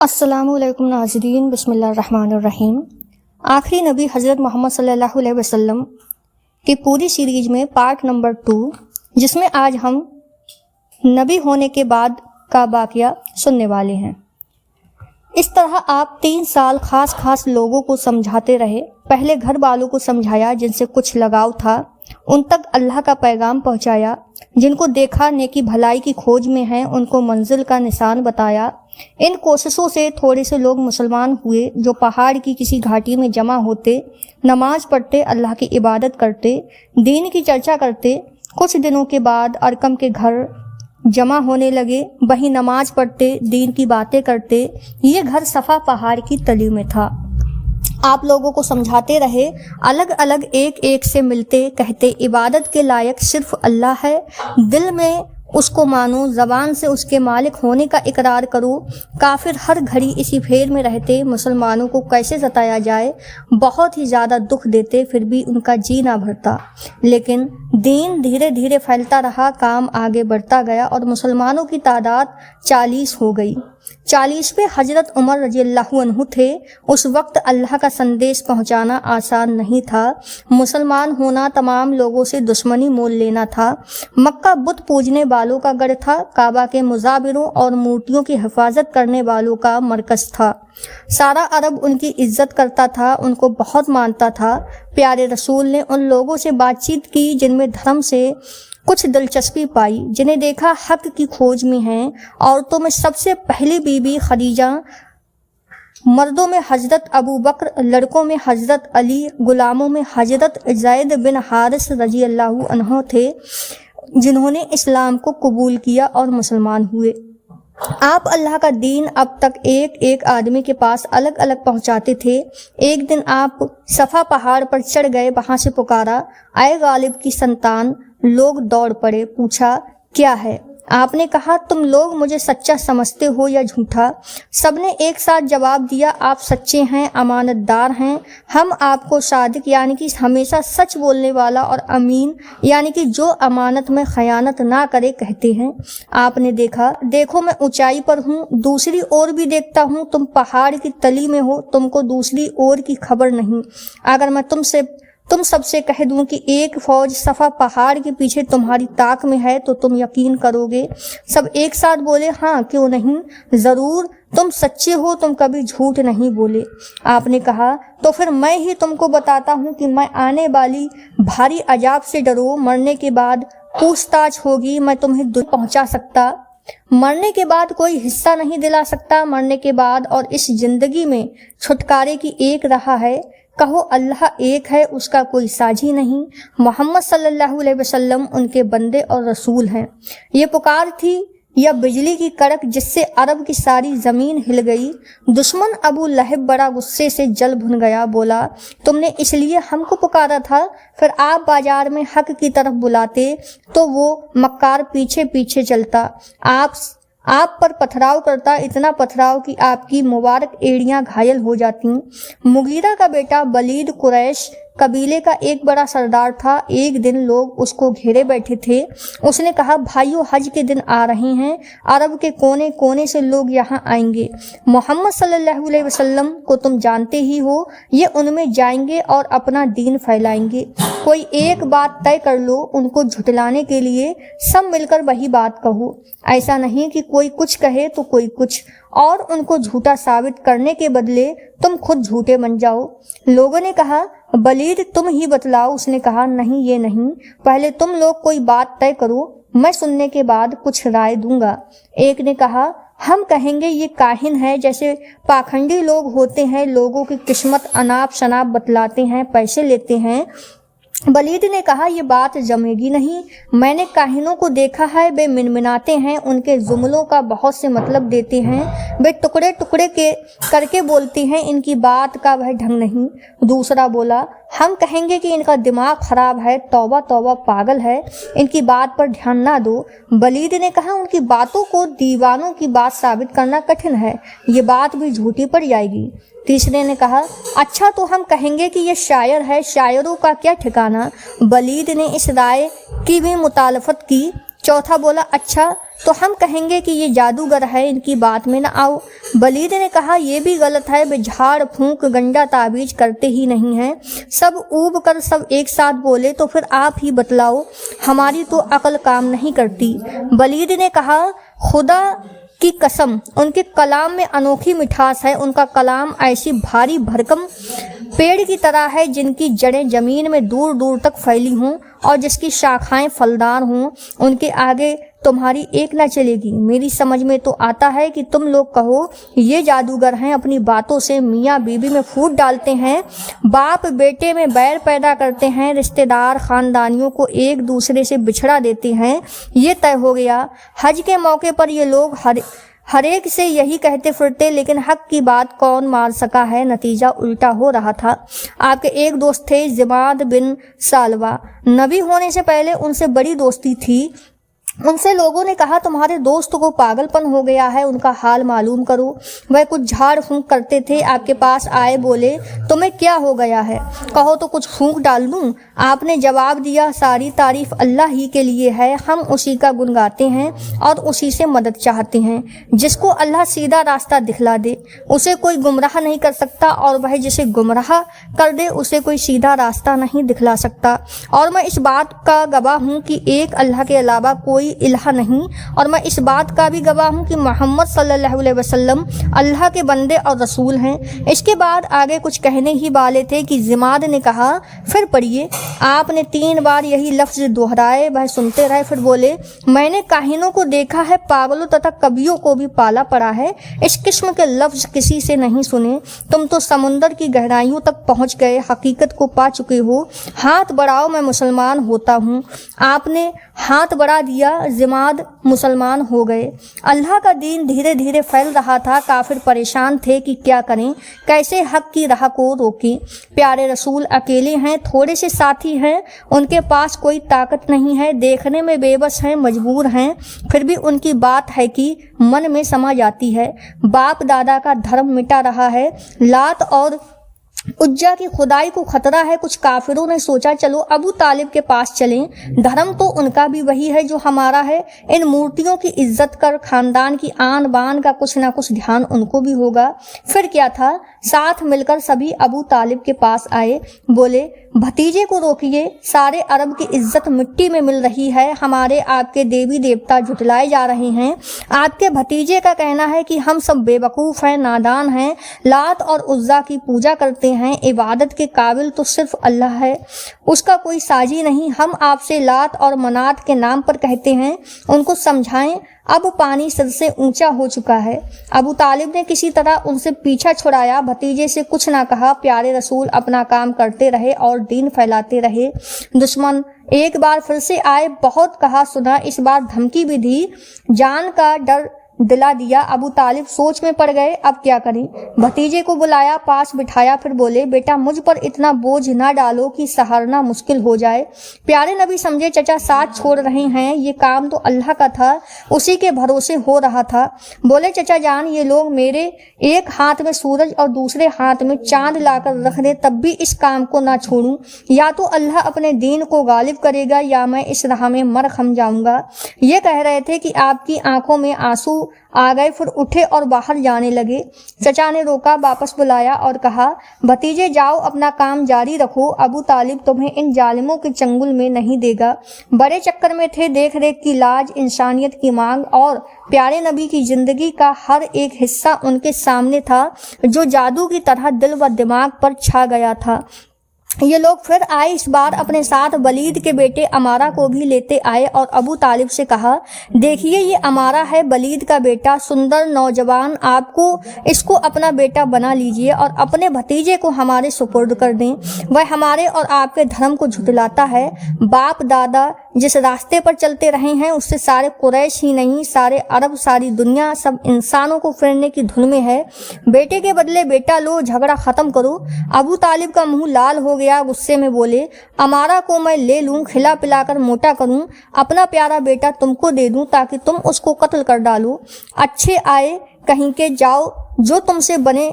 السلام علیکم ناظرین، بسم اللہ الرحمن الرحیم۔ آخری نبی حضرت محمد صلی اللہ علیہ وسلم کی پوری سیریز میں پارٹ نمبر 2، جس میں آج ہم نبی ہونے کے بعد کا واقعہ سننے والے ہیں۔ اس طرح آپ 3 سال خاص لوگوں کو سمجھاتے رہے۔ پہلے گھر والوں کو سمجھایا جن سے کچھ لگاؤ تھا، ان تک اللہ کا پیغام پہنچایا۔ جن کو دیکھا نیکی بھلائی کی کھوج میں ہیں ان کو منزل کا نشان بتایا۔ ان کوششوں سے تھوڑے سے لوگ مسلمان ہوئے جو پہاڑ کی کسی گھاٹی میں جمع ہوتے، نماز پڑھتے، اللہ کی عبادت کرتے، دین کی چرچا کرتے۔ کچھ دنوں کے بعد ارقم کے گھر جمع ہونے لگے، وہیں نماز پڑھتے، دین کی باتیں کرتے۔ یہ گھر صفا پہاڑ کی تلی میں تھا۔ آپ لوگوں کو سمجھاتے رہے، الگ الگ ایک سے ملتے، کہتے عبادت کے لائق صرف اللہ ہے، دل میں اس کو مانو، زبان سے اس کے مالک ہونے کا اقرار کرو۔ کافر ہر گھڑی اسی پھیر میں رہتے، مسلمانوں کو کیسے ستایا جائے، بہت ہی زیادہ دکھ دیتے، پھر بھی ان کا جی نہ بھرتا۔ لیکن دین دھیرے دھیرے پھیلتا رہا، کام آگے بڑھتا گیا اور مسلمانوں کی تعداد 40 ہو گئی۔ 40ویں حضرت عمر رضی اللہ عنہ تھے۔ اس وقت اللہ کا سندیش پہنچانا آسان نہیں تھا۔ مسلمان ہونا تمام لوگوں سے دشمنی مول لینا تھا۔ مکہ بت پوجنے والوں کا گڑھ تھا، کعبہ کے مزابروں اور مورتیوں کی حفاظت کرنے والوں کا مرکز تھا۔ سارا عرب ان کی عزت کرتا تھا، ان کو بہت مانتا تھا۔ پیارے رسول نے ان لوگوں سے بات چیت کی جن میں دھرم سے کچھ دلچسپی پائی، جنہیں دیکھا حق کی کھوج میں ہیں۔ عورتوں میں سب سے پہلی بی بی خدیجہ، مردوں میں حضرت ابو بکر، لڑکوں میں حضرت علی، غلاموں میں حضرت زید بن حارث رضی اللہ عنہ تھے، جنہوں نے اسلام کو قبول کیا اور مسلمان ہوئے۔ آپ اللہ کا دین اب تک ایک آدمی کے پاس الگ الگ پہنچاتے تھے۔ ایک دن آپ صفا پہاڑ پر چڑھ گئے، وہاں سے پکارا، اے غالب کی سنتان! لوگ دوڑ پڑے، پوچھا کیا ہے؟ آپ نے کہا، تم لوگ مجھے سچا سمجھتے ہو یا جھوٹا؟ سب نے ایک ساتھ جواب دیا، آپ سچے ہیں، امانت دار ہیں، ہم آپ کو صادق یعنی کہ ہمیشہ سچ بولنے والا اور امین یعنی کہ جو امانت میں خیانت نہ کرے کہتے ہیں۔ آپ نے دیکھا، دیکھو میں اونچائی پر ہوں، دوسری اور بھی دیکھتا ہوں، تم پہاڑ کی تلی میں ہو، تم کو دوسری اور کی خبر نہیں۔ اگر میں تم سب سے کہہ دوں کہ ایک فوج صفا پہاڑ کے پیچھے تمہاری طاق میں ہے تو تم یقین کرو گے؟ سب ایک ساتھ بولے، ہاں کیوں نہیں، ضرور، تم سچے ہو، تم کبھی جھوٹ نہیں بولے۔ آپ نے کہا، تو پھر میں ہی تم کو بتاتا ہوں کہ میں آنے والی بھاری عذاب سے ڈرو، مرنے کے بعد پوچھ تاچھ ہوگی، میں تمہیں دل پہنچا سکتا، مرنے کے بعد کوئی حصہ نہیں دلا سکتا، مرنے کے بعد اور اس زندگی میں چھٹکارے کی ایک راہ ہے، کہو اللہ ایک ہے، اس کا کوئی ساجھی نہیں، محمد صلی اللہ علیہ وسلم ان کے بندے اور رسول ہیں۔ یہ پکار تھی یا بجلی کی کڑک جس سے عرب کی ساری زمین ہل گئی۔ دشمن ابو لہب بڑا غصے سے جل بھن گیا، بولا، تم نے اس لیے ہم کو پکارا تھا؟ پھر آپ بازار میں حق کی طرف بلاتے تو وہ مکار پیچھے پیچھے چلتا، آپ پر پتھراؤ کرتا، اتنا پتھراؤ کہ آپ کی مبارک ایڑیاں گھائل ہو جاتی۔ مغیرہ کا بیٹا ولید قریش قبیلے کا ایک بڑا سردار تھا۔ ایک دن لوگ اس کو گھیرے بیٹھے تھے۔ اس نے کہا، بھائیو، حج کے دن آ رہے ہیں، عرب کے کونے کونے سے لوگ یہاں آئیں گے، محمد صلی اللہ علیہ وسلم کو تم جانتے ہی ہو، یہ ان میں جائیں گے اور اپنا دین پھیلائیں گے۔ کوئی ایک بات طے کر لو، ان کو جھٹلانے کے لیے سب مل کر وہی بات کہو، ایسا نہیں کہ کوئی کچھ کہے تو کوئی کچھ، اور ان کو جھوٹا ثابت کرنے کے بدلے تم خود جھوٹے بن جاؤ۔ لوگوں نے کہا، ولید تم ہی بتلاؤ۔ اس نے کہا، نہیں، یہ نہیں، پہلے تم لوگ کوئی بات طے کرو، میں سننے کے بعد کچھ رائے دوں گا۔ ایک نے کہا، ہم کہیں گے یہ کاہن ہے، جیسے پاکھنڈی لوگ ہوتے ہیں، لوگوں کی قسمت اناپ شناپ بتلاتے ہیں، پیسے لیتے ہیں۔ ولید نے کہا، یہ بات جمے گی نہیں، میں نے کاہنوں کو دیکھا ہے، وہ منمناتے ہیں، ان کے جملوں کا بہت سے مطلب دیتے ہیں، وہ ٹکڑے ٹکڑے کر کے بولتے ہیں، ان کی بات کا وہ ڈھنگ نہیں۔ دوسرا بولا، ہم کہیں گے کہ ان کا دماغ خراب ہے، توبہ توبہ، پاگل ہے، ان کی بات پر دھیان نہ دو۔ ولید نے کہا، ان کی باتوں کو دیوانوں کی بات ثابت کرنا کٹھن ہے، یہ بات بھی جھوٹی پڑ جائے گی۔ تیسرے نے کہا، اچھا تو ہم کہیں گے کہ یہ شاعر ہے، شاعروں کا کیا ٹھکانہ۔ ولید نے اس رائے کی بھی مخالفت کی۔ چوتھا بولا، اچھا تو ہم کہیں گے کہ یہ جادوگر ہے، ان کی بات میں نہ آؤ۔ ولید نے کہا یہ بھی غلط ہے، وہ جھاڑ پھونک گنڈا تعویذ کرتے ہی نہیں ہیں۔ سب اوب کر سب ایک ساتھ بولے تو پھر آپ ہی بتلاؤ، ہماری تو عقل کام نہیں کرتی۔ ولید نے کہا خدا کی قسم ان کے کلام میں انوکھی مٹھاس ہے، ان کا کلام ایسی بھاری بھرکم پیڑ کی طرح ہے جن کی جڑیں زمین میں دور دور تک پھیلی ہوں اور جس کی شاخائیں پھلدار ہوں، ان کے آگے تمہاری ایک نہ چلے گی۔ میری سمجھ میں تو آتا ہے کہ تم لوگ کہو یہ جادوگر ہیں، اپنی باتوں سے میاں بیوی میں پھوٹ ڈالتے ہیں، باپ بیٹے میں بیر پیدا کرتے ہیں، رشتہ دار خاندانیوں کو ایک دوسرے سے بچھڑا دیتے ہیں۔ یہ طے ہو گیا حج کے موقع پر یہ لوگ ہر ایک سے یہی کہتے پھرتے، لیکن حق کی بات کون مان سکا ہے، نتیجہ الٹا ہو رہا تھا۔ آپ کے ایک دوست تھے ضماد بن ثعلبہ، نبی ہونے سے پہلے ان سے بڑی دوستی تھی۔ ان سے لوگوں نے کہا تمہارے دوست کو پاگل پن ہو گیا ہے، ان کا حال معلوم کرو۔ وہ کچھ جھاڑ پھونک کرتے تھے، آپ کے پاس آئے، بولے تمہیں کیا ہو گیا ہے، کہو تو کچھ پھونک ڈال دوں۔ آپ نے جواب دیا ساری تعریف اللہ ہی کے لیے ہے، ہم اسی کا گن گاتے ہیں اور اسی سے مدد چاہتے ہیں۔ جس کو اللہ سیدھا راستہ دکھلا دے اسے کوئی گمراہ نہیں کر سکتا، اور وہ جسے گمراہ کر دے اسے کوئی سیدھا راستہ نہیں دکھلا سکتا۔ اور میں اس بات کا گواہ ہوں کہ ایک اللہ کے علاوہ کوئی الہ نہیں، اور میں اس بات کا بھی گواہ ہوں کہ محمد صلی اللہ علیہ وسلم اللہ کے بندے اور رسول ہیں۔ اس کے بعد آگے کچھ کہنے ہی والے تھے کہ ضماد نے کہا پھر پڑھیے۔ آپ نے 3 بار یہی لفظ دہرائے، وہ سنتے رہے، پھر بولے میں نے کاہنوں کو دیکھا ہے، پاگلوں تتھا کبیوں کو بھی پالا پڑا ہے، اس قسم کے لفظ کسی سے نہیں سنے۔ تم تو سمندر کی گہرائیوں تک پہنچ گئے، حقیقت کو پا چکے ہو، ہاتھ بڑھاؤ میں مسلمان ہوتا ہوں۔ آپ نے ہاتھ بڑھا دیا، ضماد مسلمان ہو گئے۔ اللہ کا دین دھیرے دھیرے پھیل رہا تھا، کافر پریشان تھے کہ کیا کریں، کیسے حق کی راہ کو روکیں۔ پیارے رسول اکیلے ہیں، تھوڑے سے ساتھی ہیں، ان کے پاس کوئی طاقت نہیں ہے، دیکھنے میں بے بس ہیں، مجبور ہیں، پھر بھی ان کی بات ہے کہ من میں سما جاتی ہے۔ باپ دادا کا دھرم مٹا رہا ہے، لات اور عزا کی خدائی کو خطرہ ہے۔ کچھ کافروں نے سوچا چلو ابو طالب کے پاس چلیں، دھرم تو ان کا بھی وہی ہے جو ہمارا ہے، ان مورتیوں کی عزت کر، خاندان کی آن بان کا کچھ نہ کچھ دھیان ان کو بھی ہوگا۔ پھر کیا تھا، ساتھ مل کر سبھی ابو طالب کے پاس آئے، بولے بھتیجے کو روکیے، سارے عرب کی عزت مٹی میں مل رہی ہے، ہمارے آپ کے دیوی دیوتا جھٹلائے جا رہے ہیں۔ آپ کے بھتیجے کا کہنا ہے کہ ہم سب بے وقوف ہیں، نادان ہیں، لات اور عزا کی پوجا کرتے ہیں، عبادت کے قابل تو صرف اللہ ہے، اس کا کوئی ساجی نہیں۔ ہم آپ سے لات اور منات کے نام پر کہتے ہیں، ان کو سمجھائیں، اب پانی سر سے اونچا ہو چکا ہے۔ ابو طالب نے کسی طرح ان سے پیچھا چھڑایا، بھتیجے سے کچھ نہ کہا۔ پیارے رسول اپنا کام کرتے رہے اور دین پھیلاتے رہے۔ دشمن ایک بار پھر سے آئے، بہت کہا سنا، اس بار دھمکی بھی دی، جان کا ڈر دلا دیا۔ ابو طالب سوچ میں پڑ گئے، اب کیا کریں۔ بھتیجے کو بلایا، پاس بٹھایا، پھر بولے بیٹا مجھ پر اتنا بوجھ نہ ڈالو کہ سہارنا مشکل ہو جائے۔ پیارے نبی سمجھے چچا ساتھ چھوڑ رہے ہیں، یہ کام تو اللہ کا تھا، اسی کے بھروسے ہو رہا تھا۔ بولے چچا جان یہ لوگ میرے ایک ہاتھ میں سورج اور دوسرے ہاتھ میں چاند لا کر رکھ دے تب بھی اس کام کو نہ چھوڑوں، یا تو اللہ اپنے دین کو غالب کرے گا یا میں اس راہ میں مر کھم جاؤں گا۔ یہ کہہ رہے تھے کہ آپ کی آنکھوں میں آنسو آ گئے، پھر اٹھے اور باہر جانے لگے۔ چچا نے روکا، واپس بلایا اور کہا بھتیجے جاؤ اپنا کام جاری رکھو، ابو طالب تمہیں ان ظالموں کے چنگل میں نہیں دے گا۔ بڑے چکر میں تھے، دیکھ ریکھ کی لاج، انسانیت کی مانگ، اور پیارے نبی کی زندگی کا ہر ایک حصہ ان کے سامنے تھا جو جادو کی طرح دل و دماغ پر چھا گیا تھا۔ یہ لوگ پھر آئے، اس بار اپنے ساتھ ولید کے بیٹے امارہ کو بھی لیتے آئے اور ابو طالب سے کہا دیکھیے یہ امارہ ہے، ولید کا بیٹا، سندر نوجوان، آپ کو اس کو اپنا بیٹا بنا لیجئے اور اپنے بھتیجے کو ہمارے سپرد کر دیں۔ وہ ہمارے اور آپ کے دھرم کو جھٹلاتا ہے، باپ دادا جس راستے پر چلتے رہے ہیں اس سے سارے قریش ہی نہیں، سارے عرب، ساری دنیا، سب انسانوں کو پھیرنے کی دھن میں ہے۔ بیٹے کے بدلے بیٹا لو، جھگڑا ختم کرو۔ ابو طالب کا منہ لال ہو گیا، غصے میں بولے امارہ کو میں لے لوں، کھلا پلا کر موٹا کروں، اپنا پیارا بیٹا تم کو دے دوں تاکہ تم اس کو قتل کر ڈالو۔ اچھے آئے کہیں کے، جاؤ جو تم سے بنے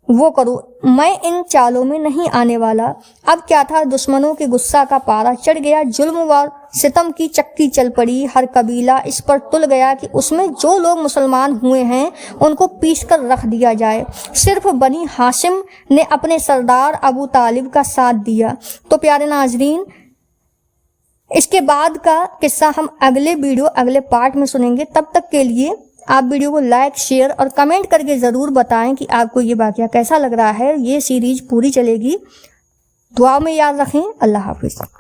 وہ کرو، میں ان چالوں میں نہیں آنے والا۔ اب کیا تھا، دشمنوں کے غصہ کا پارا چڑھ گیا، ظلم و ستم کی چکی چل پڑی، ہر قبیلہ اس پر تل گیا کہ اس میں جو لوگ مسلمان ہوئے ہیں ان کو پیس کر رکھ دیا جائے۔ صرف بنی ہاشم نے اپنے سردار ابو طالب کا ساتھ دیا۔ تو پیارے ناظرین، اس کے بعد کا قصہ ہم اگلے پارٹ میں سنیں گے۔ تب تک کے لیے آپ ویڈیو کو لائک، شیئر اور کمنٹ کر کے ضرور بتائیں کہ آپ کو یہ واقعہ کیسا لگ رہا ہے۔ یہ سیریز پوری چلے گی، دعا میں یاد رکھیں۔ اللہ حافظ۔